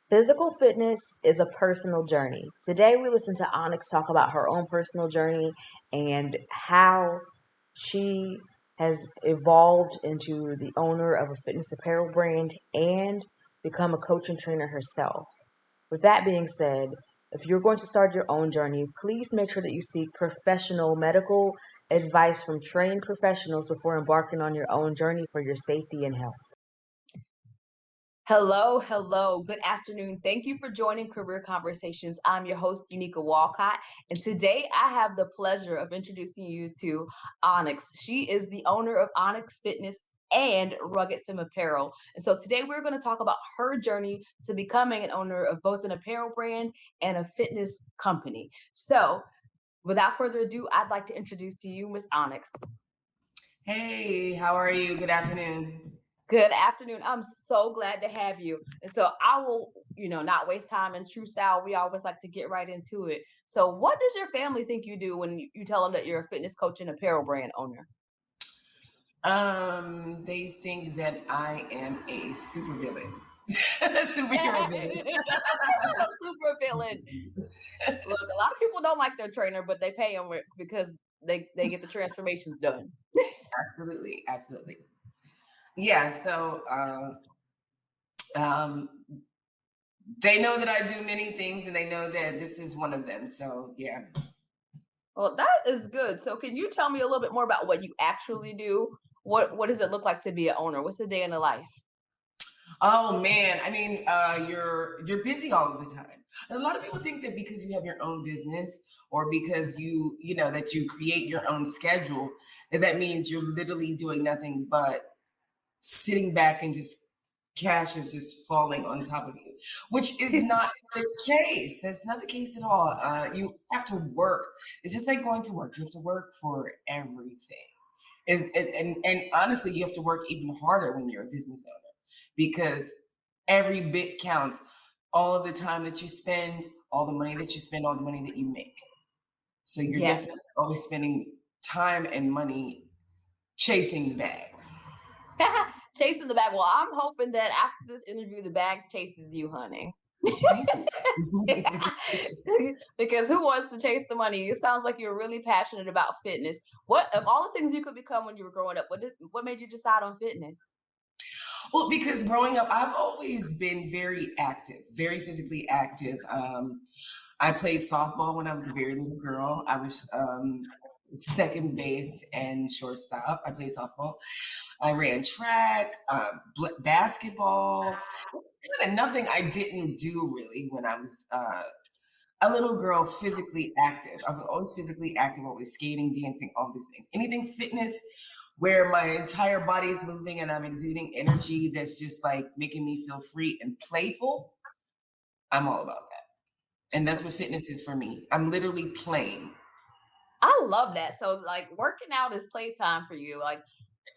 Physical fitness is a personal journey. Today, we listen to Onyx talk about her own personal journey and how she has evolved into the owner of a fitness apparel brand and become a coach and trainer herself. With that being said, if you're going to start your own journey, please make sure that you seek professional medical advice from trained professionals before embarking on your own journey for your safety and health. Hello, hello. Good afternoon. Thank you for joining Career Conversations. I'm your host, Unica Walcott, and today I have the pleasure of introducing you to Onyx. She is the owner of Onyx Fitness and Rugg3d Apparel. And so today we're going to talk about her journey to becoming an owner of both an apparel brand and a fitness company. So without further ado, I'd like to introduce to you Miss Onyx. Hey, how are you? Good afternoon. Good afternoon. I'm so glad to have you. And so I will, not waste time. In true style, we always like to get right into it. So, what does your family think you do when you tell them that you're a fitness coach and apparel brand owner? They think that I am a supervillain, superhero villain. Super villain. Look, a lot of people don't like their trainer, but they pay them because they get the transformations done. Absolutely, absolutely. Yeah. Um, they know that I do many things, and they know that this is one of them. So, yeah. Well, that is good. So, can you tell me a little bit more about what you actually do? What does it look like to be an owner? What's the day in the life? Oh man, I mean, you're busy all of the time. A lot of people think that because you have your own business or because you know that you create your own schedule, that means you're literally doing nothing but sitting back and just cash is just falling on top of you, which is not the case. That's not the case at all. You have to work. It's just like going to work. You have to work for everything. And honestly, you have to work even harder when you're a business owner because every bit counts. All of the time that you spend, all the money that you spend, all the money that you make. So you're Yes. definitely always spending time and money chasing the bag. Chasing the bag. Well, I'm hoping that after this interview, the bag chases you, honey. Thank you. Because who wants to chase the money? It sounds like you're really passionate about fitness. What of all the things you could become when you were growing up? What made you decide on fitness? Well, because growing up, I've always been very active, very physically active. I played softball when I was a very little girl. I was second base and shortstop. I played softball. I ran track, basketball, kind of nothing I didn't do really when I was a little girl physically active. I was always physically active, always skating, dancing, all these things. Anything fitness where my entire body is moving and I'm exuding energy that's just like making me feel free and playful, I'm all about that. And that's what fitness is for me. I'm literally playing. I love that. So like working out is playtime for you. Like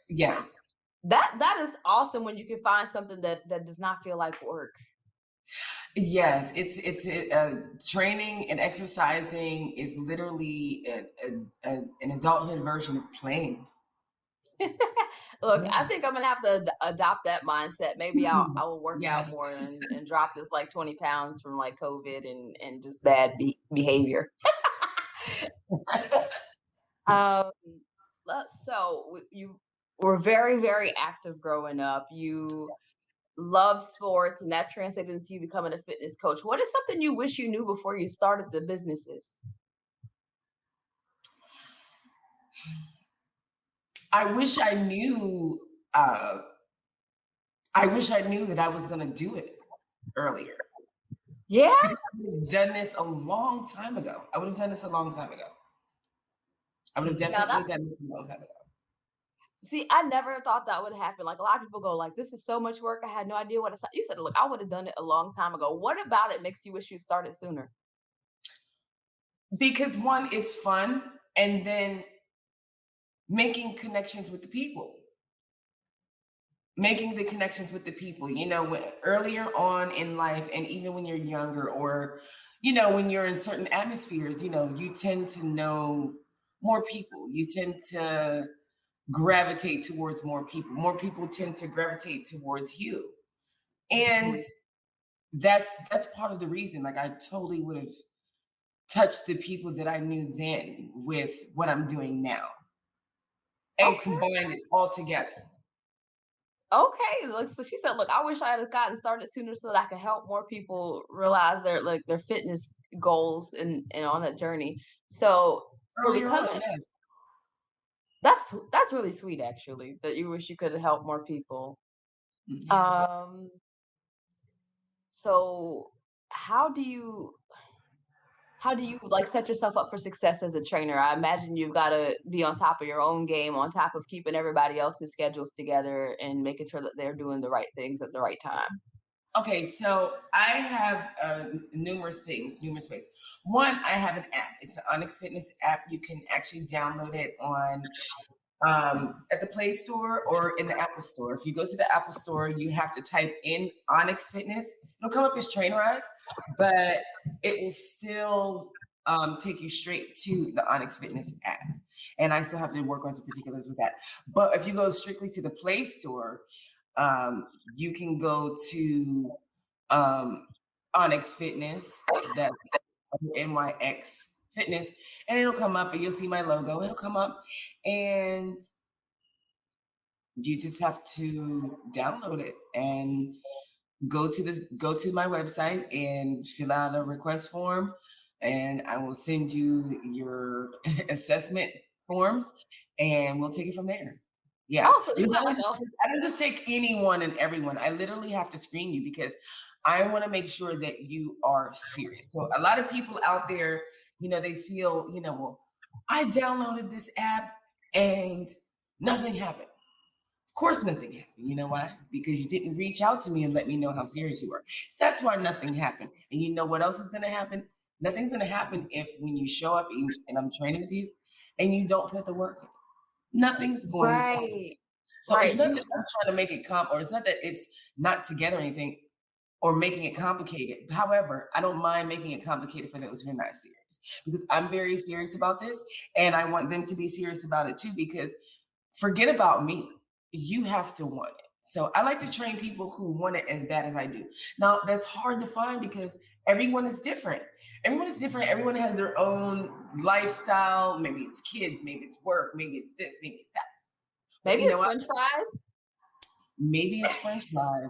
Yes. that is awesome when you can find something that does not feel like work. Yes, training and exercising is literally an adulthood version of playing. Look, I Yeah. think I'm gonna have to adopt that mindset. Maybe I will work out Yeah. more and drop this like 20 pounds from like COVID and just bad behavior. Um, you were very, very active growing up. You love sports, and that translated into you becoming a fitness coach. What is something you wish you knew before you started the businesses? I wish I knew. Uh, I wish I knew that I was going to do it earlier Yeah. because I would have done this a long time ago. I would have done this a long time ago. I would have Now definitely that's done this a long time ago. see, I never thought that would happen. Like a lot of people go, like, this is so much work. I had no idea what you said. Look, I would have done it a long time ago. What about it makes you wish you started sooner? Because one, it's fun, and then making connections with the people. Making the connections with the people, earlier on in life, and even when you're younger, or when you're in certain atmospheres, you tend to know more people. You tend to gravitate towards more people. More people tend to gravitate towards you. And that's part of the reason. Like I totally would have touched the people that I knew then with what I'm doing now and Okay. combined it all together. Okay, look, so she said, "Look, I wish I had gotten started sooner so that I could help more people realize their like their fitness goals and on that journey." So for Earlier on, becoming yes. that's really sweet actually that you wish you could have helped more people. Yeah. Um, so how do you how do you like set yourself up for success as a trainer? I imagine you've got to be on top of your own game, on top of keeping everybody else's schedules together and making sure that they're doing the right things at the right time. Okay, so I have numerous things, numerous ways. One, I have an app. It's an Onyx Fitness app. You can actually download it on at the Play Store or in the Apple Store. If you go to the Apple Store, you have to type in Onyx Fitness. It'll come up as Trainerize, but it will still take you straight to the Onyx Fitness app. And I still have to work on some particulars with that. But if you go strictly to the Play Store, you can go to Onyx Fitness. That's NYX Fitness, and it'll come up, and you'll see my logo. It'll come up, and you just have to download it and go to my website and fill out a request form, and I will send you your assessment forms, and we'll take it from there. Yeah, Oh, so you because got like a I don't just take anyone and everyone. I literally have to screen you because I want to make sure that you are serious. So a lot of people out there, they feel, well, I downloaded this app and nothing happened. Of course, nothing happened. You know why? Because you didn't reach out to me and let me know how serious you were. That's why nothing happened. And you know what else is going to happen? Nothing's going to happen if when you show up and I'm training with you and you don't put the work in. Nothing's going to happen. right, So it's right. not that I'm trying to make it or it's not that it's not together or anything or making it complicated. However, I don't mind making it complicated for those who are not serious because I'm very serious about this and I want them to be serious about it too because forget about me. You have to want it. So I like to train people who want it as bad as I do. Now that's hard to find because everyone is different. Everyone is different. Everyone has their own lifestyle. Maybe it's kids, maybe it's work, maybe it's this, maybe it's that. But Maybe you know it's what? French fries. Maybe it's French fries.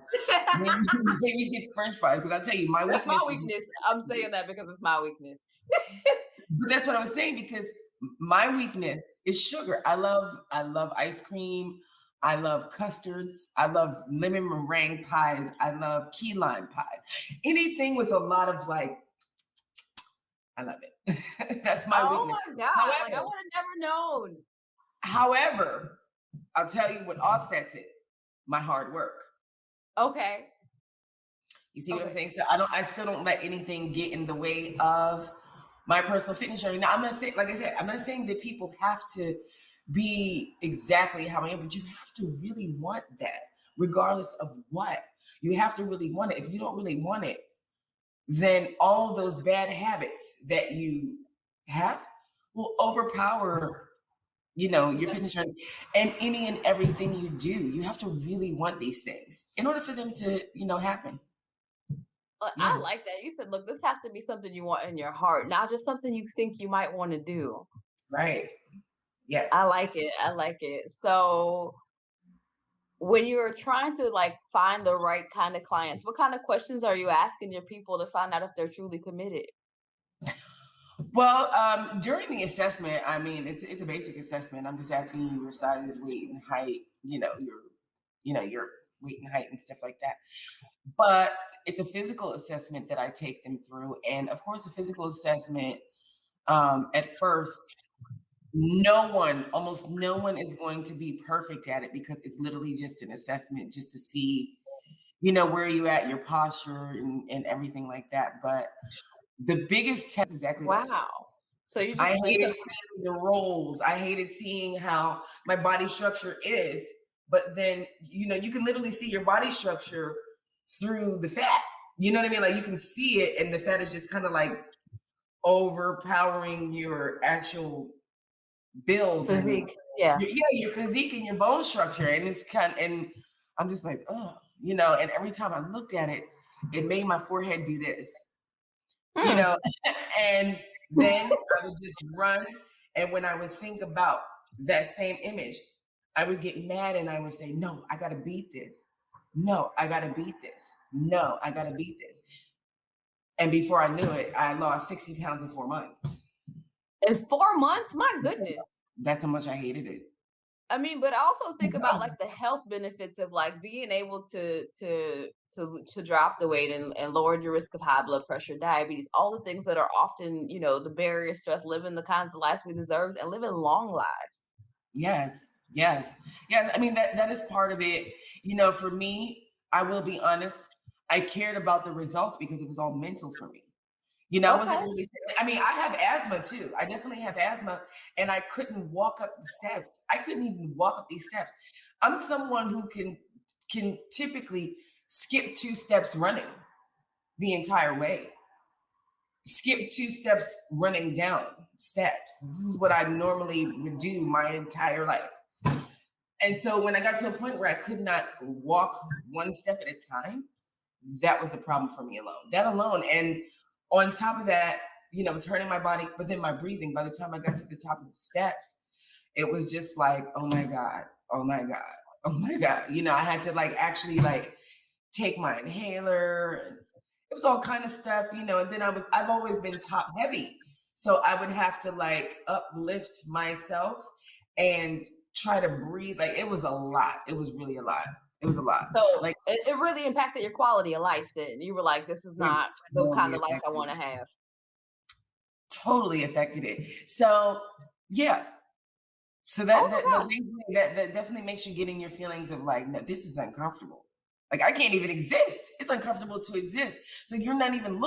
Maybe it's French fries. Because I tell you, my That's my weakness is. weakness. I'm saying that because it's my weakness. But that's what I was saying because my weakness is sugar. I love ice cream. I love custards. I love lemon meringue pies. I love key lime pie. Anything with a lot of I love it. That's my Oh weakness. my god! Like I However, would have never known. however, I'll tell you what offsets it: my hard work. Okay, You see what I'm okay. saying? So I still don't let anything get in the way of my personal fitness journey. Now I'm not saying, like I said, I'm not saying that people have to be exactly how I am, but you have to really want that, regardless of what. You have to really want it. If you don't really want it, then all those bad habits that you have will overpower, your fitness journey and any and everything you do. You have to really want these things in order for them to, happen. I Yeah. like that. You said, "Look, this has to be something you want in your heart, not just something you think you might want to do." Right. I Yes. like it. I like it. So, when you're trying to like find the right kind of clients, what kind of questions are you asking your people to find out if they're truly committed? Well, during the assessment, I mean, it's a basic assessment. I'm just asking you your size, weight, and height. Your weight and height and stuff like that. But it's a physical assessment that I take them through, and of course, the physical assessment. At first, almost no one is going to be perfect at it because it's literally just an assessment, just to see, where you at, your posture, and everything like that. But the biggest test is exactly what I did. Wow. So I you said hated seeing the rolls. I hated seeing how my body structure is. But then, you can literally see your body structure through the fat. You know what I mean? Like you can see it, and the fat is just kind of like overpowering your actual build and physique. Yeah. your physique and your bone structure. And it's and I'm just like, oh, and every time I looked at it, it made my forehead do this, you know, and then I would just run. And when I would think about that same image, I would get mad and I would say, no, I got to beat this. No, I got to beat this. No, I got to beat this. And before I knew it, I lost 60 pounds in 4 months. In 4 months? My goodness. That's how much I hated it. I mean, but also think about like the health benefits of like being able to drop the weight and lower your risk of high blood pressure, diabetes, all the things that are often, you know, the barriers to us living the kinds of lives we deserve and living long lives. Yes, yes, yes. I mean, that is part of it. You know, for me, I will be honest, I cared about the results because it was all mental for me. You know, I wasn't Okay. really, I mean, I have asthma too. I definitely have asthma, and I couldn't walk up the steps. I couldn't even walk up these steps. I'm someone who can typically skip 2 steps running the entire way. Skip 2 steps running down steps. This is what I normally would do my entire life. And so when I got to a point where I could not walk 1 step at a time, that was a problem for me alone. That alone. And on top of that, you know, it was hurting my body, but then my breathing, by the time I got to the top of the steps, it was just like, oh my God, oh my God, oh my God. You know, I had to like actually like take my inhaler, and it was all kind of stuff, you know, and then I've always been top heavy. So I would have to like uplift myself and try to breathe. Like it was a lot. It was really a lot. It was a lot. So Like it really impacted your quality of life then. You were like, this is it not the kind totally of life I affected want to have. totally affected it. So yeah. So Oh that my gosh. makes that definitely makes you get in your feelings of like, no, this is uncomfortable. Like I can't even exist. It's uncomfortable to exist. So you're not even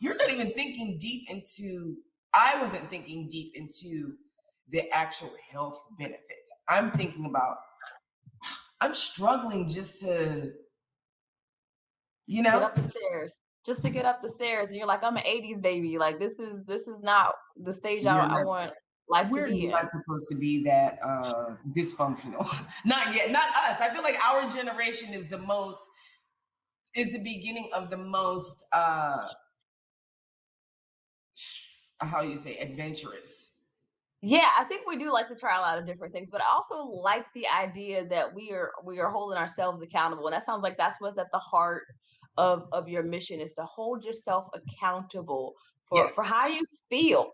you're not even thinking deep into, I wasn't thinking deep into the actual health benefits. I'm thinking about, I'm struggling just to, you Get know, up the stairs. Just to get up the stairs. And you're like, I'm an 80s baby. Like this is not the stage we're I not, want life to we're be in. not supposed to be that dysfunctional. Not yet, not us. I feel like our generation is the beginning of the most how you say adventurous. Yeah, I think we do like to try a lot of different things, but I also like the idea that we are holding ourselves accountable. And that sounds like that's what's at the heart of your mission is to hold yourself accountable Yes, for how you feel.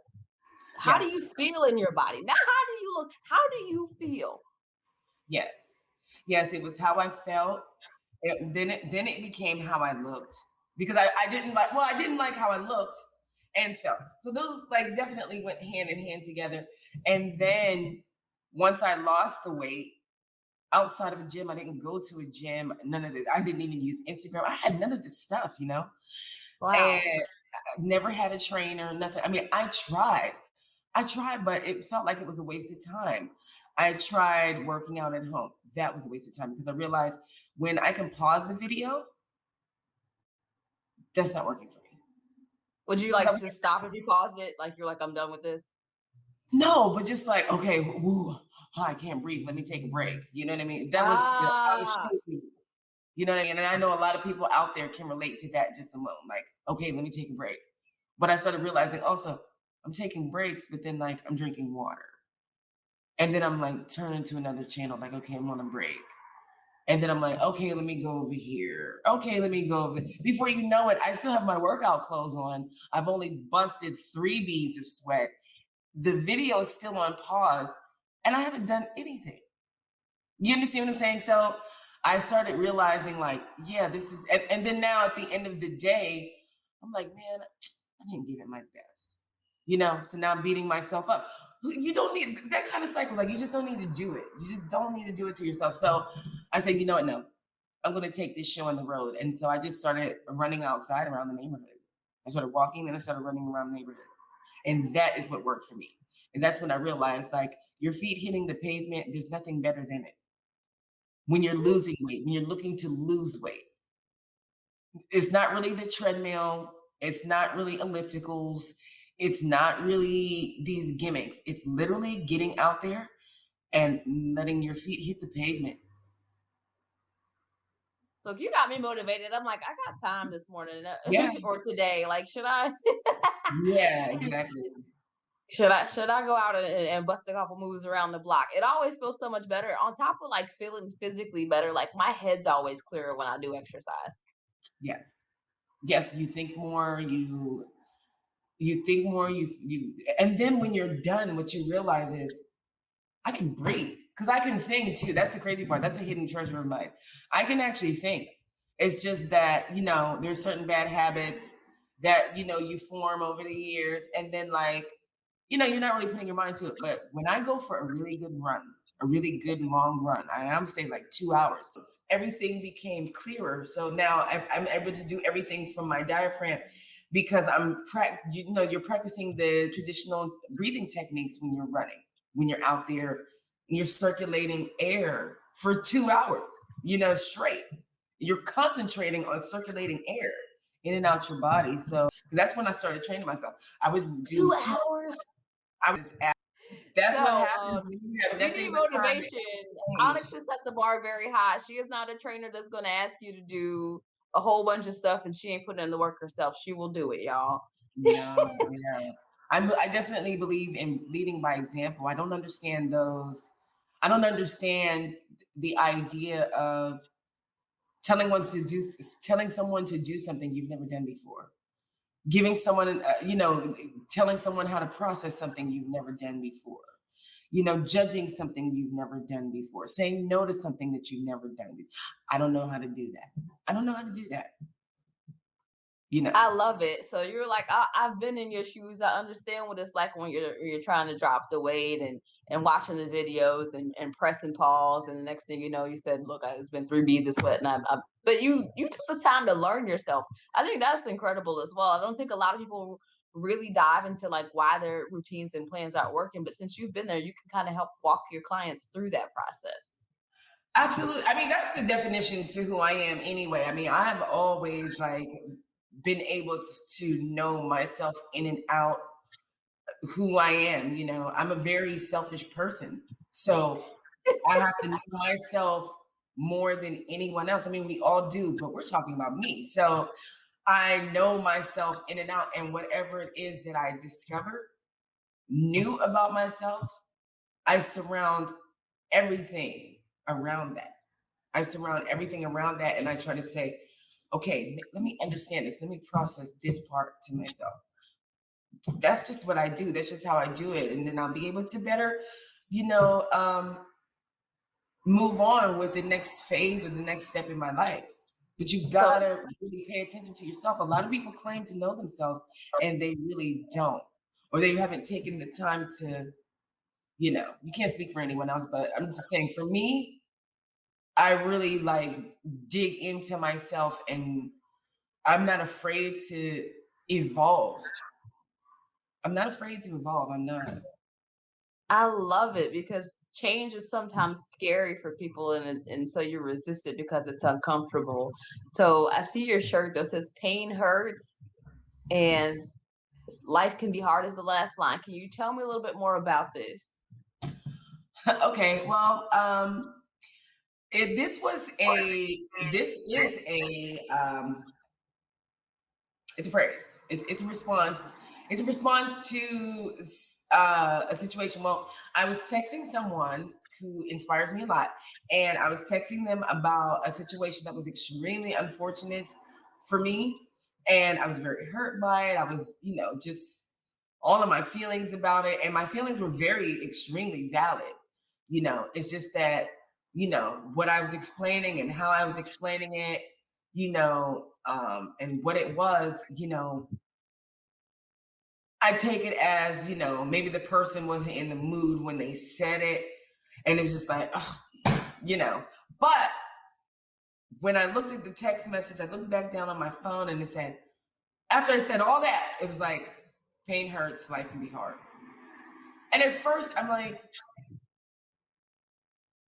How do yes, you feel in your body? Not how do you look, how do you feel? yes, yes. It was how I felt. Then it became how I looked because I didn't like how I looked and felt. So those like definitely went hand in hand together. And then once I lost the weight outside of a gym, I didn't go to a gym. None of this. I didn't even use Instagram. I had none of this stuff, you know. And Wow. I never had a trainer, nothing. I mean, I tried, but it felt like it was a waste of time. I tried working out at home. That was a waste of time because I realized when I can pause the video, that's not working for me. Would you like Because to stop if you paused it? Like you're like, I'm done with this? no, but just like, okay, woo, oh, I can't breathe. Let me take a break. You know what I mean? I was Ah, shooting. You know what I mean? And I know a lot of people out there can relate to that just alone. Like, okay, let me take a break. But I started realizing also, I'm taking breaks, but then like I'm drinking water. And then I'm like turning to another channel, like, okay, I'm on a break. And then I'm like, okay, let me go over here. Okay, let me go over there. Before you know it, I still have my workout clothes on. I've only busted 3 beads of sweat. The video is still on pause, and I haven't done anything. You understand what I'm saying? So I started realizing, like, yeah, this is, and then now at the end of the day, I'm like, man, I didn't give it my best. You know, so now I'm beating myself up. You don't need that kind of cycle. Like, you just don't need to do it. You just don't need to do it to yourself. So I said, you know what? No, I'm going to take this show on the road. And so I just started running outside around the neighborhood. I started walking, and I started running around the neighborhood. And that is what worked for me. And that's when I realized, like, your feet hitting the pavement, there's nothing better than it. When you're losing weight, when you're looking to lose weight, it's not really the treadmill. It's not really ellipticals. It's not really these gimmicks. It's literally getting out there and letting your feet hit the pavement. Look, you got me motivated. I'm like, I got time this morning Yeah. or today. Like, should I Yeah, exactly. should I go out and bust a couple moves around the block? It always feels so much better. On top of like feeling physically better, like my head's always clearer when I do exercise. Yes. Yes, you think more, you think more, and then when you're done, what you realize is I can breathe because I can sing too. That's the crazy part. That's a hidden treasure of mine. I can actually sing. It's just that, there's certain bad habits that, you form over the years. And then, like, you're not really putting your mind to it. But when I go for a really good run, a really good long run, I'm saying like 2 hours, everything became clearer. So now I'm able to do everything from my diaphragm because you're practicing the traditional breathing techniques when you're running, when you're out there and you're circulating air for 2 hours, straight. You're concentrating on circulating air in and out your body. So that's when I started training myself. I would do Two 2 hours. hours. I was at, that's what So, happens when you have if you need nothing but time to motivation, change. Onyx has set the bar very high. She is not a trainer that's going to ask you to do a whole bunch of stuff and she ain't putting in the work herself. She will do it, y'all. No, yeah. I definitely believe in leading by example. I don't understand those. I don't understand the idea of telling someone to do something you've never done before. Giving someone, telling someone how to process something you've never done before. Judging something you've never done before. Saying no to something that you've never done before. I don't know how to do that. I don't know how to do that. I love it. So you're like, I've been in your shoes. I understand what it's like when you're trying to drop the weight and watching the videos and pressing pause. And the next thing you know, you said, "Look, it's been 3 beads of sweat." But you took the time to learn yourself. I think that's incredible as well. I don't think a lot of people really dive into like why their routines and plans aren't working. But since you've been there, you can kind of help walk your clients through that process. Absolutely. I mean, that's the definition to who I am anyway. I mean, I've always like been able to know myself in and out who I am. I'm a very selfish person. So I have to know myself more than anyone else. I mean, we all do, but we're talking about me. So I know myself in and out, and whatever it is that I discover new about myself, I surround everything around that. I surround everything around that, and I try to say, okay, let me understand this. Let me process this part to myself. That's just what I do. That's just how I do it. And then I'll be able to better, you know, um, move on with the next phase or the next step in my life. But you So gotta really pay attention to yourself. A lot of people claim to know themselves and they really don't, or they haven't taken the time to, you can't speak for anyone else, but I'm just saying for me, I really like dig into myself and I'm not afraid to evolve. I'm not afraid to evolve. I'm not. I love it because change is sometimes scary for people and so you resist it because it's uncomfortable. So I see your shirt that says pain hurts and life can be hard as the last line. Can you tell me a little bit more about this? Okay, well, this was a this is it's a phrase. It's a response. It's a response to a situation. Well, I was texting someone who inspires me a lot, and I was texting them about a situation that was extremely unfortunate for me, and I was very hurt by it. I was, just all of my feelings about it, and my feelings were very extremely valid. It's just that what I was explaining and how I was explaining it, and what it was, I take it as, maybe the person wasn't in the mood when they said it. And it was just like, oh, But when I looked at the text message, I looked back down on my phone and it said, after I said all that, it was like, pain hurts, life can be hard. And at first, I'm like,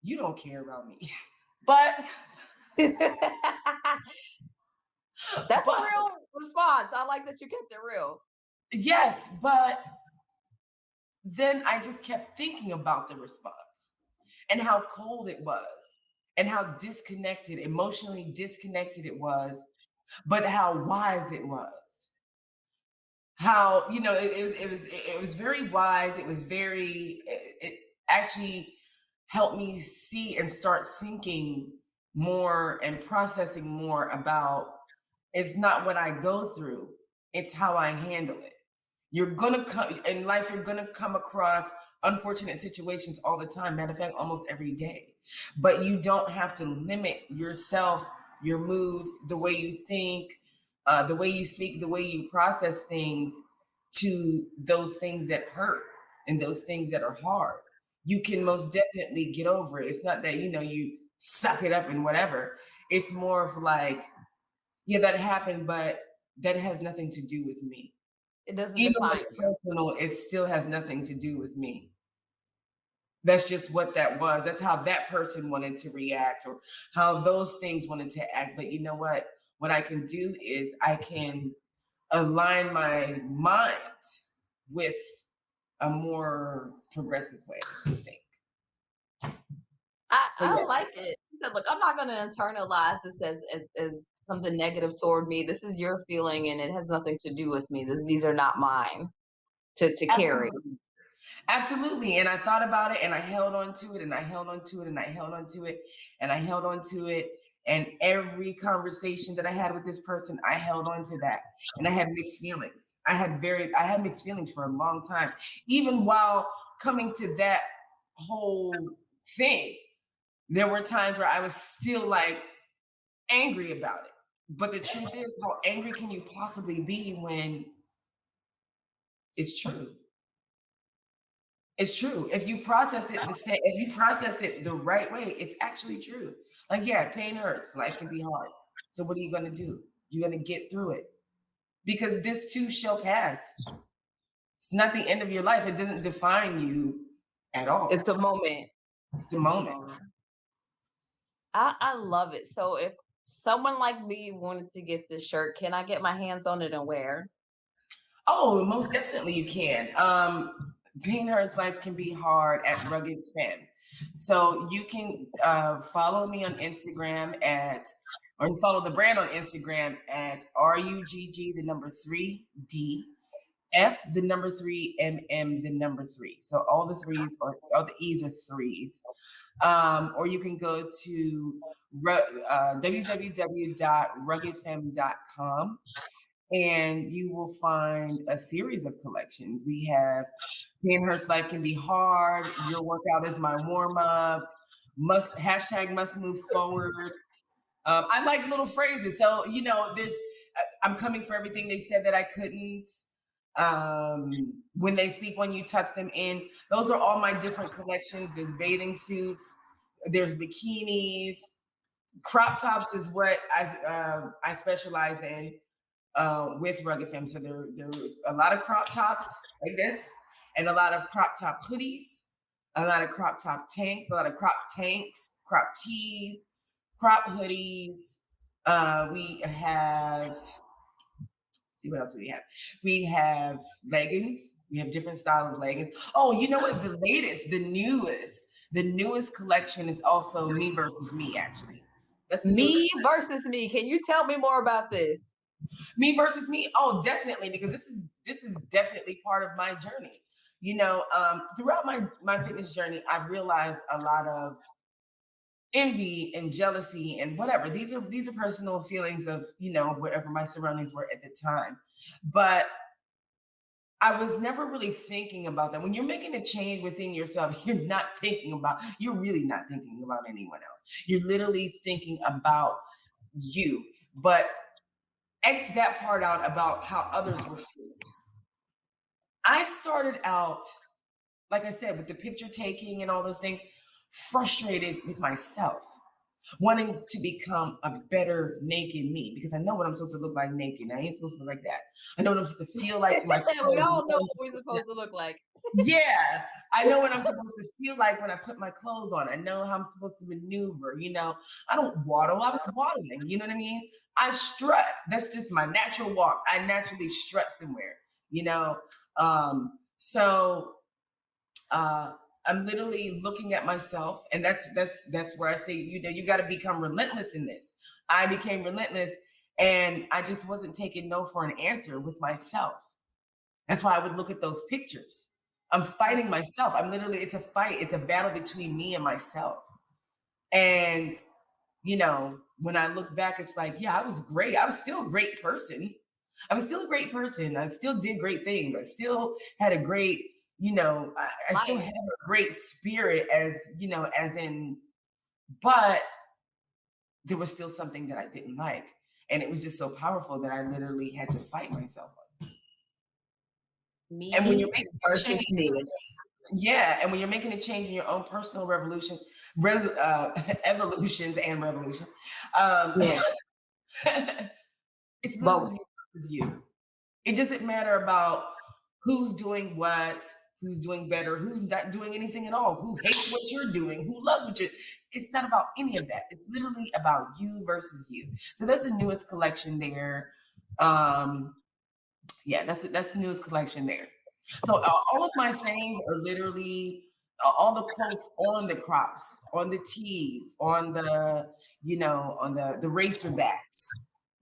you don't care about me. But, That's a but real response. I like that you kept it real. yes, but then I just kept thinking about the response and how cold it was and how disconnected, emotionally disconnected it was, but how wise it was. How, you know, it was very wise. It was very, it actually helped me see and start thinking more and processing more about, it's not what I go through, it's how I handle it. You're gonna come in life, you're gonna come across unfortunate situations all the time. Matter of fact, almost every day. But you don't have to limit yourself, your mood, the way you think, the way you speak, the way you process things to those things that hurt and those things that are hard. You can most definitely get over it. It's not that, you know, you suck it up and whatever. It's more of like, yeah, that happened, but that has nothing to do with me. It doesn't Even when define it's you. personal, it still has nothing to do with me. That's just what that was. That's how that person wanted to react or how those things wanted to act. But you know what? What I can do is I can align my mind with a more progressive way to think. So I yeah, like it. She said, "Look, I'm not going to internalize this as something negative toward me. This is your feeling, and it has nothing to do with me. These are not mine to carry." absolutely. Absolutely. And I thought about it and I held on to it and I held on to it and I held on to it and I held on to it. And every conversation that I had with this person, I held on to that. And I had mixed feelings. I had mixed feelings for a long time. Even while coming to that whole thing, there were times where I was still like angry about it. But the truth is, how angry can you possibly be when it's true? It's true. If you process it the same, if you process it the right way, it's actually true. Like, yeah, pain hurts. Life can be hard. So what are you going to do? You're going to get through it because this too shall pass. It's not the end of your life. It doesn't define you at all. It's a moment. It's a It's a moment. moment. I love it. So if someone like me wanted to get this shirt, can I get my hands on it and wear? Oh, most definitely you can. Pain hurts. Life can be hard at Rugged Fem. So you can follow me on Instagram at, or follow the brand on Instagram at RUGG the number 3D F the number 3 MM the number 3. So all the threes or all the E's are threes. Or you can go to www.ruggedfem.com and you will find a series of collections. We have Pain Hurts Life Can Be Hard, Your Workout Is My Warm Up, must hashtag must move forward. I like little phrases. So, you know, I'm coming for everything they said that I couldn't. When they sleep on you, tuck them in. Those are all my different collections. There's bathing suits, there's bikinis, crop tops is what I specialize in with Rugged Femme. So there are a lot of crop tops like this, and a lot of crop top hoodies, a lot of crop top tanks, a lot of crop tanks, crop tees, crop hoodies. We have, see what else do we have? We have leggings. We have different styles of leggings. Oh, you know what? The newest collection is also me versus me. Actually, that's the newest. Me versus me. Can you tell me more about this? Me versus me. Oh, definitely, because this is definitely part of my journey. You know, throughout my fitness journey, I've realized a lot of envy and jealousy and whatever. These are personal feelings of, you know, whatever my surroundings were at the time. But I was never really thinking about that. When you're making a change within yourself, you're really not thinking about anyone else. You're literally thinking about you. But X that part out about how others were feeling. I started out, like I said, with the picture taking and all those things, frustrated with myself, wanting to become a better naked me because I know what I'm supposed to look like naked. I ain't supposed to look like that. I know what I'm supposed to feel like in my We clothes. all know what we're supposed to look like. Yeah, I know what I'm supposed to feel like when I put my clothes on. I know how I'm supposed to maneuver. You know, I don't waddle. I was waddling. You know what I mean? I strut. That's just my natural walk. I naturally strut somewhere. You know, so uh, I'm literally looking at myself, and that's where I say, you got to become relentless in this. I became relentless, and I just wasn't taking no for an answer with myself. That's why I would look at those pictures. I'm fighting myself. I'm literally, it's a fight. It's a battle between me and myself. And, when I look back, it's like, yeah, I was great. I was still a great person. I was still a great person. I still did great things. I still had a great, I still Life. had a great spirit as in, but there was still something that I didn't like. And it was just so powerful that I literally had to fight myself. And when Me you're making a versus change, me. yeah, and when you're making a change in your own personal evolutions and revolution, um, Yeah, it's literally both. you versus you. It doesn't matter about who's doing what, who's doing better, who's not doing anything at all, who hates what you're doing, who loves what you're. It's not about any of that. It's literally about you versus you. So that's the newest collection there. Yeah, that's the newest collection there. So all of my sayings are literally all the quotes on the crops, on the tees, on the racer backs,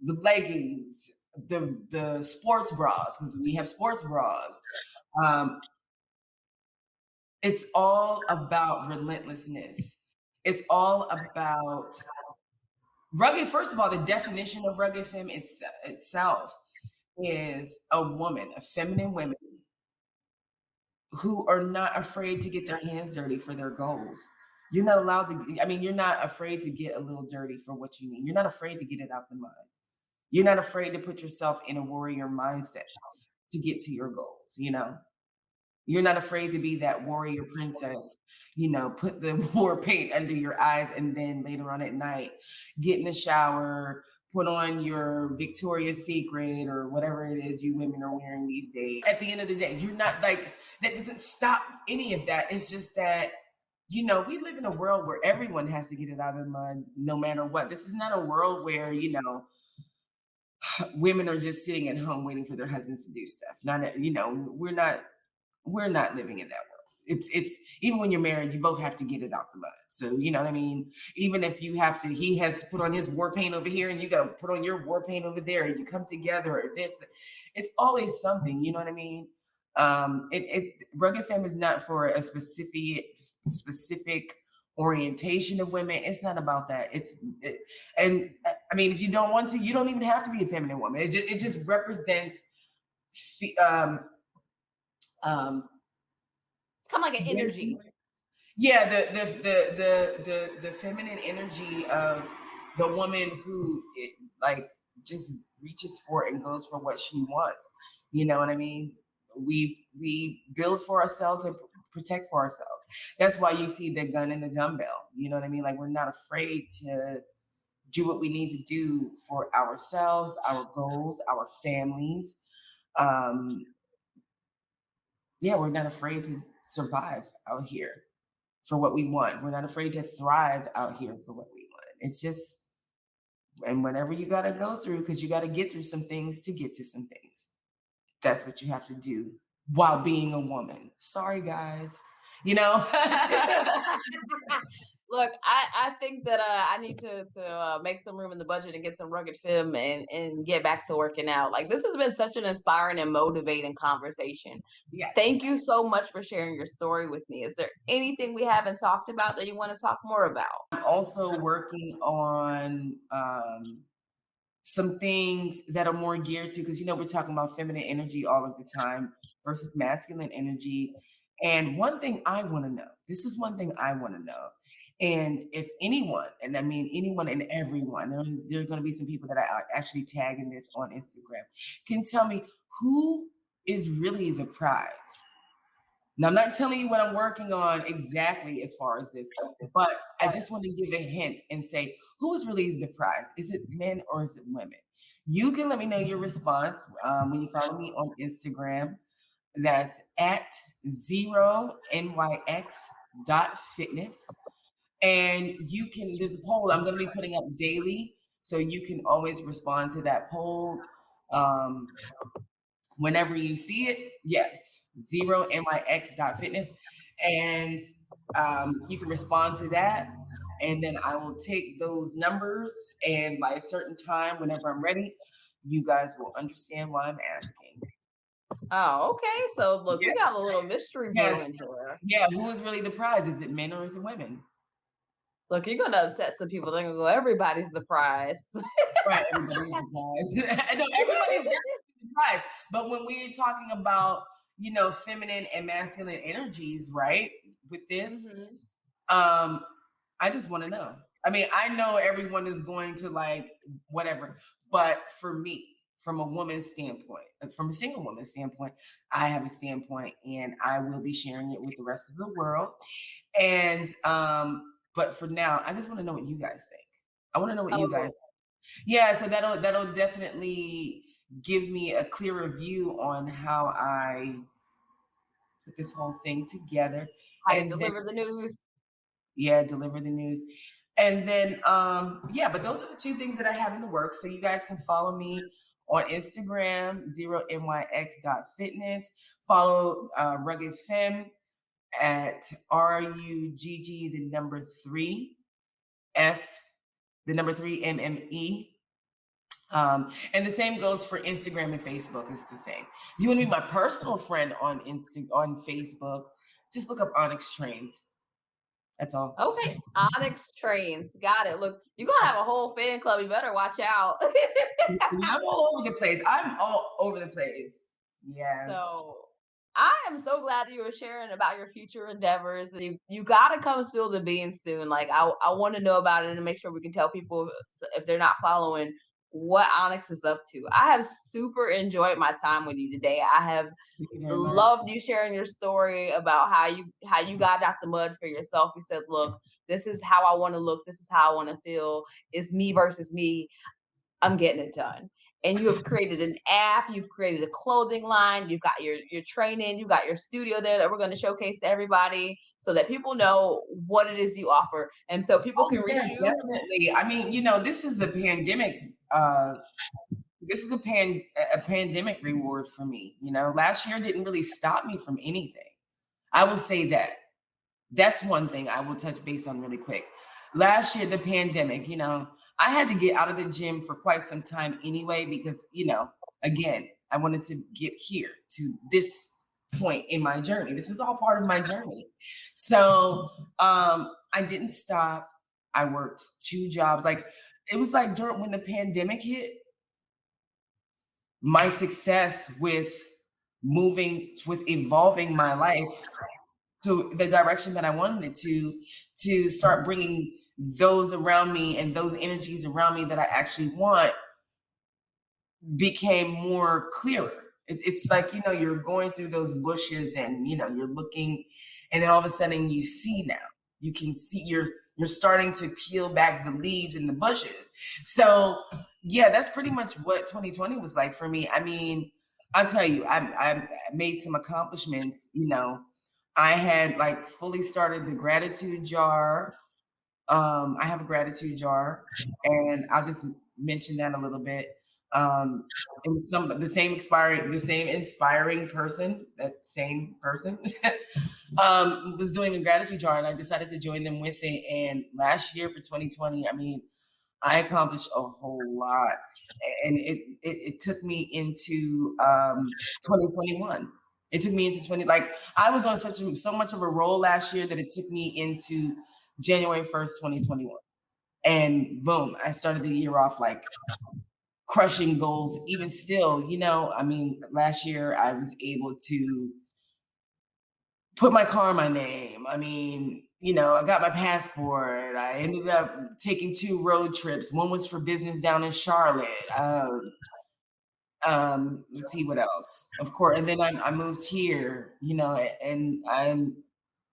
the leggings, the sports bras, because we have sports bras. Um, it's all about relentlessness. It's all about rugged. First of all, the definition of rugged femme itself is a woman, a feminine woman who are not afraid to get their hands dirty for their goals. You're not allowed to, I mean, you're not afraid to get a little dirty for what you need. You're not afraid to get it out the mud. You're not afraid to put yourself in a warrior mindset to get to your goals. You're not afraid to be that warrior princess, put the war paint under your eyes and then later on at night, get in the shower, put on your Victoria's Secret or whatever it is you women are wearing these days. At the end of the day, you're not like, that doesn't stop any of that. It's just that, we live in a world where everyone has to get it out of the mud no matter what. This is not a world where, women are just sitting at home waiting for their husbands to do stuff. We're not living in that world. It's even when you're married, you both have to get it out the mud. So you know what I mean? Even if you have to, he has to put on his war paint over here and you got to put on your war paint over there and you come together or this, it's always something, you know what I mean? Rugged femme is not for a specific orientation of women. It's not about that. And I mean, if you don't want to, you don't even have to be a feminine woman. It just represents um, It's kind of like an energy. yeah, the feminine energy of the woman who like just reaches for it and goes for what she wants. You know what I mean? We build for ourselves and protect for ourselves. That's why you see the gun and the dumbbell. You know what I mean? Like we're not afraid to do what we need to do for ourselves, our goals, our families. Um, yeah, we're not afraid to survive out here for what we want. We're not afraid to thrive out here for what we want. It's just, and whatever you got to go through, because you got to get through some things to get to some things. That's what you have to do while being a woman. Sorry, guys. You know? Look, I think that I need to make some room in the budget and get some rugged film and get back to working out. Like this has been such an inspiring and motivating conversation. Yes. Thank you so much for sharing your story with me. Is there anything we haven't talked about that you want to talk more about? I'm also working on some things that are more geared to, because we're talking about feminine energy all of the time versus masculine energy. And one thing I want to know, this is one thing I want to know. And if anyone, and I mean anyone and everyone, there are going to be some people that I actually tag in this on Instagram, can tell me who is really the prize. Now, I'm not telling you what I'm working on exactly as far as this, but I just want to give a hint and say, who is really the prize? Is it men or is it women? You can let me know your response when you follow me on Instagram. That's at 0nyx.fitness. And there's a poll I'm going to be putting up daily. So you can always respond to that poll. Whenever you see it, yes, 0nyx.fitness. and you can respond to that. And then I will take those numbers, and by a certain time, whenever I'm ready, you guys will understand why I'm asking. Oh, okay. So look, we Yes, got a little mystery yes, brewing here. yeah. Who is really the prize? Is it men or is it women? Look, you're gonna upset some people. They're gonna go, everybody's the prize. Right, everybody's the prize. I know everybody's the prize. But when we're talking about, feminine and masculine energies, right? With this, Hmm. um, I just want to know. I mean, I know everyone is going to like whatever, but for me, from a woman's standpoint, from a single woman's standpoint, I have a standpoint, and I will be sharing it with the rest of the world. And but for now, I just want to know what you guys think. I want to know what you Oh, guys. Yeah, so that'll definitely give me a clearer view on how I put this whole thing together, how you and then deliver the news. yeah, deliver the news. And then yeah, but those are the two things that I have in the works. So you guys can follow me on Instagram, 0nyx.fitness. Follow Rugg3m at RUGG the number 3F the number 3MME. And the same goes for Instagram and Facebook. It's the same. If you want to be my personal friend on Facebook, just look up Onyx Trains. That's all. Okay, Onyx trains. Got it. Look, you're gonna have a whole fan club. You better watch out. I'm all over the place. I'm all over the place. Yeah. So I am so glad that you were sharing about your future endeavors. You gotta come spill the beans soon. Like I want to know about it and make sure we can tell people if they're not following what Onyx is up to. I have super enjoyed my time with you today. I have Thank you very much. loved you sharing your story about how you got out the mud for yourself. You said, "Look, this is how I want to look. This is how I want to feel. It's me versus me. I'm getting it done." And you have created an app, you've created a clothing line, you've got your training, you got your studio there that we're going to showcase to everybody so that people know what it is you offer. And so people Oh can yeah, reach you. definitely. I mean, this is a pandemic. This is a pandemic reward for me. Last year didn't really stop me from anything. I will say that. That's one thing I will touch base on really quick. Last year, the pandemic, I had to get out of the gym for quite some time anyway, because, again, I wanted to get here to this point in my journey. This is all part of my journey. So I didn't stop. I worked two jobs. Like it was like during when the pandemic hit, my success with evolving my life to the direction that I wanted it to start bringing those around me and those energies around me that I actually want became more clearer. It's like, you're going through those bushes and, you're looking, and then all of a sudden you see now. You can see you're starting to peel back the leaves in the bushes. So yeah, that's pretty much what 2020 was like for me. I mean, I'll tell you, I made some accomplishments. I had like fully started the gratitude jar. I have a gratitude jar, and I'll just mention that a little bit. It was the same inspiring person, that same person, was doing a gratitude jar, and I decided to join them with it. And last year for 2020, I mean, I accomplished a whole lot, and it took me into 2021. It took me into 20, like I was on so much of a roll last year that it took me into January 1st, 2021. And boom, I started the year off like crushing goals. Even still, I mean, last year I was able to put my car in my name. I mean, I got my passport. I ended up taking two road trips. One was for business down in Charlotte. Let's see what else. Of course, and then I moved here. And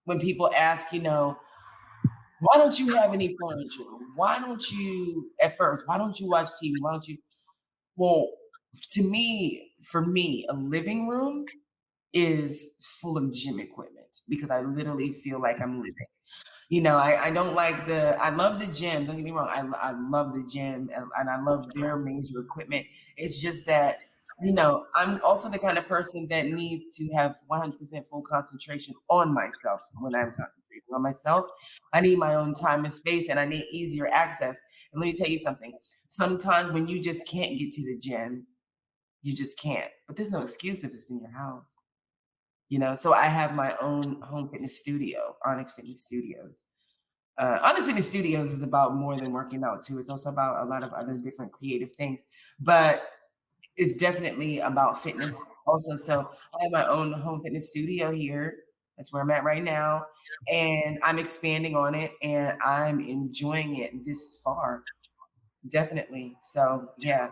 when people ask, why don't you have any furniture? Why don't you at first? Why don't you watch TV? Why don't you? Well, for me, a living room is full of gym equipment because I literally feel like I'm living. I don't like I love the gym. Don't get me wrong. I love the gym and I love their major equipment. It's just that you know, I'm also the kind of person that needs to have 100% full concentration on myself. When I'm concentrating on myself, I need my own time and space, and I need easier access. And let me tell you something. Sometimes when you just can't get to the gym, you just can't. But there's no excuse if it's in your house. You know, so I have my own home fitness studio, Onyx Fitness Studios. Onyx Fitness Studios is about more than working out too. It's also about a lot of other different creative things, but it's definitely about fitness also. So I have my own home fitness studio here. That's where I'm at right now, and I'm expanding on it, and I'm enjoying it this far. Definitely. So yeah,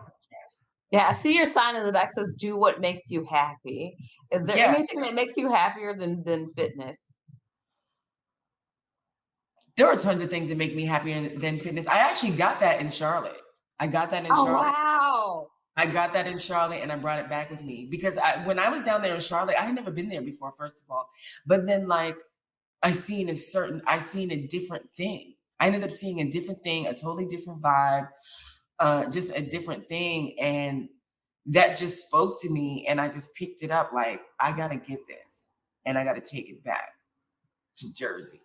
Yeah, I see your sign in the back says do what makes you happy. Is there yes. anything that makes you happier than fitness? There are tons of things that make me happier than fitness. I actually got that in Charlotte. I got that in Oh Charlotte. wow. I got that in Charlotte and I brought it back with me because when I was down there in Charlotte, I had never been there before, first of all. But then like I seen a different thing. I ended up seeing a different thing, a totally different vibe, just a different thing. And that just spoke to me and I just picked it up like, I gotta get this and I gotta take it back to Jersey.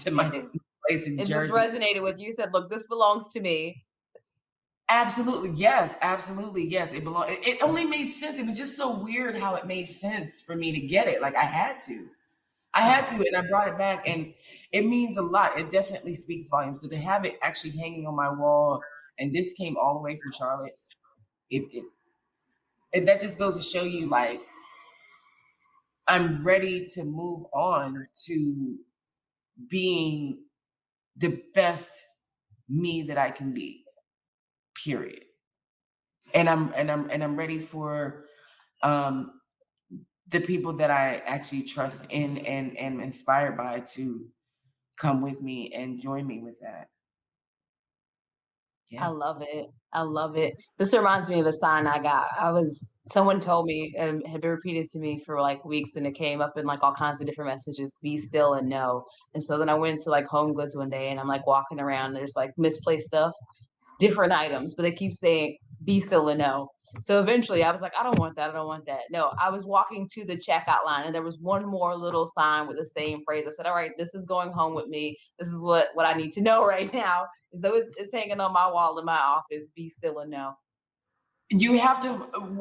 To my place in It just Jersey. resonated with you. You said, "Look, this belongs to me." Absolutely, yes, absolutely, yes. It belonged. It only made sense. It was just so weird how it made sense for me to get it. Like I had to, and I brought it back, and it means a lot. It definitely speaks volumes. So to have it actually hanging on my wall, and this came all the way from Charlotte, it, it, that just goes to show you, like I'm ready to move on to being the best me that I can be. Period. And I'm ready for um the people that I actually trust in and am inspired by to come with me and join me with that. I Yeah. love it. I love it. This reminds me of a sign I got. Someone told me and had been repeated to me for like weeks, and it came up in like all kinds of different messages, be still and know. And so then I went into like Home Goods one day and I'm like walking around, and there's like misplaced stuff, different items, but they keep saying, be still and know. So eventually I was like, I don't want that. I don't want that. No, I was walking to the checkout line and there was one more little sign with the same phrase. I said, all right, this is going home with me. This is what I need to know right now. And so it's hanging on my wall in my office, be still and know. You have to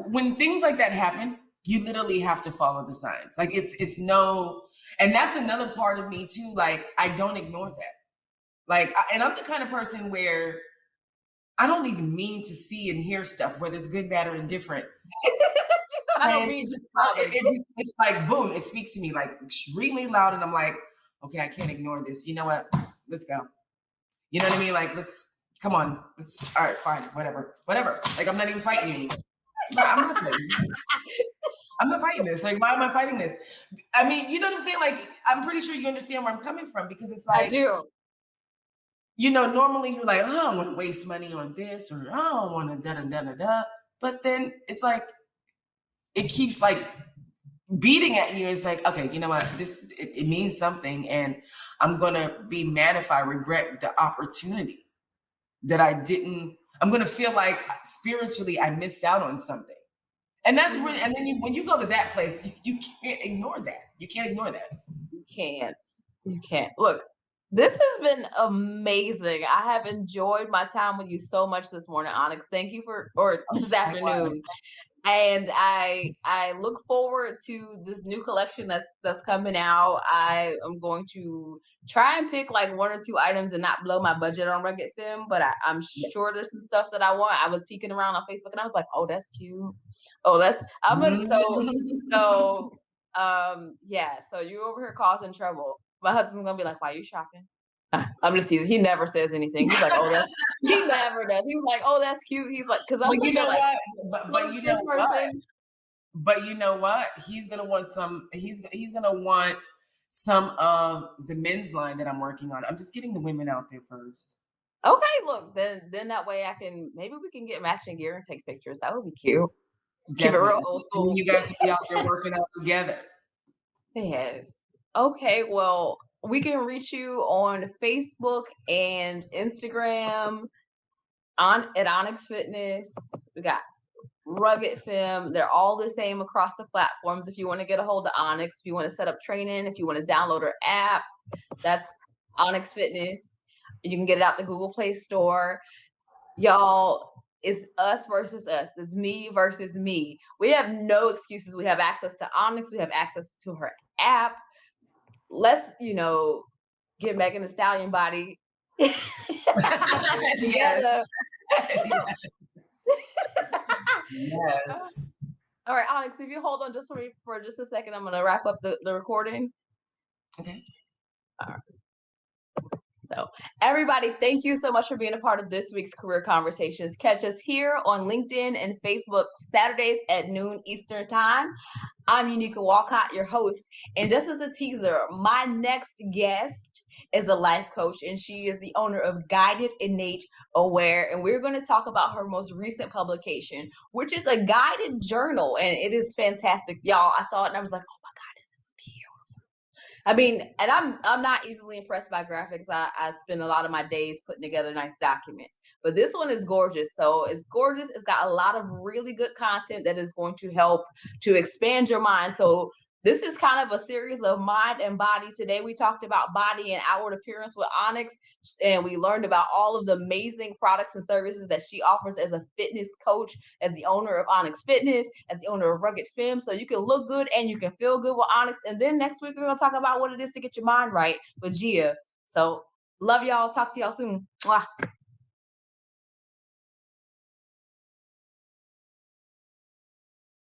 when things like that happen, you literally have to follow the signs. Like it's no and that's another part of me too. Like I don't ignore that. And I'm the kind of person where I don't even mean to see and hear stuff, whether it's good, bad, or indifferent. I don't And mean to bother you. it's like boom, it speaks to me like extremely loud, and I'm like, okay, I can't ignore this. You know what? Let's go. You know what I mean? Like, let's come on. Let's all right, fine, whatever, whatever. Like, I'm not even fighting you. I'm not fighting. I'm not fighting this. Like, why am I fighting this? I mean, you know what I'm saying? Like, I'm pretty sure you understand where I'm coming from because it's I like, do. you know, normally you're like, oh, I don't want to waste money on this, or I don't want to da da da da da. But then it's like it keeps like beating at you. It's like, okay, you know what? It means something, and I'm gonna be mad if I regret the opportunity that I didn't. I'm gonna feel like spiritually I missed out on something, and that's really. And then when you go to that place, you can't ignore that. You can't ignore that. You can't. You can't. Look, this has been amazing. I have enjoyed my time with you so much this morning, Onyx. Thank you or this afternoon. And I look forward to this new collection that's coming out. I am going to try and pick like one or two items and not blow my budget on Rugged Fem, but I'm sure there's some stuff that I want. I was peeking around on Facebook and I was like, oh, that's cute. Oh, that's I'm gonna so yeah, so you over here causing trouble. My husband's gonna be like, why are you shopping? I'm just teasing. He never says anything. He's like, oh, that's he never does. He's like, oh, that's cute. He's like, because I'm Well, you such a know like what? But close you know this what? person. But you know what? He's gonna want some. He's gonna want some of the men's line that I'm working on. I'm just getting the women out there first. Okay, look, then that way I can maybe we can get matching gear and take pictures. That would be cute. Keep it real Definitely. old And then school. you guys can be out there working out together. Yes. Okay, well, we can reach you on Facebook and Instagram on at Onyx Fitness. We got Rugg3d. They're all the same across the platforms. If you want to get a hold of Onyx, if you want to set up training, if you want to download her app, that's Onyx Fitness. You can get it out the Google Play Store. Y'all, it's us versus us. It's me versus me. We have no excuses. We have access to Onyx. We have access to her app. Let's, get Megan Thee Stallion body Yes. together. Yes. All right, Onyx, if you hold on just for just a second, I'm gonna wrap up the recording. Okay. All right. So, everybody, thank you so much for being a part of this week's Career Conversations. Catch us here on LinkedIn and Facebook Saturdays at noon Eastern Time. I'm Unica Walcott, your host. And just as a teaser, my next guest is a life coach, and she is the owner of Guided, Innate, Aware. And we're going to talk about her most recent publication, which is a guided journal. And it is fantastic. Y'all, I saw it and I was like, oh my God, this is beautiful. I mean, and I'm not easily impressed by graphics. I spend a lot of my days putting together nice documents, but this one is gorgeous. So it's gorgeous. It's got a lot of really good content that is going to help to expand your mind. So this is kind of a series of mind and body. Today we talked about body and outward appearance with Onyx, and we learned about all of the amazing products and services that she offers as a fitness coach, as the owner of Onyx Fitness, as the owner of Rugg3d. So you can look good and you can feel good with Onyx. And then next week we're gonna talk about what it is to get your mind right with Gia. So love y'all. Talk to y'all soon. Mwah.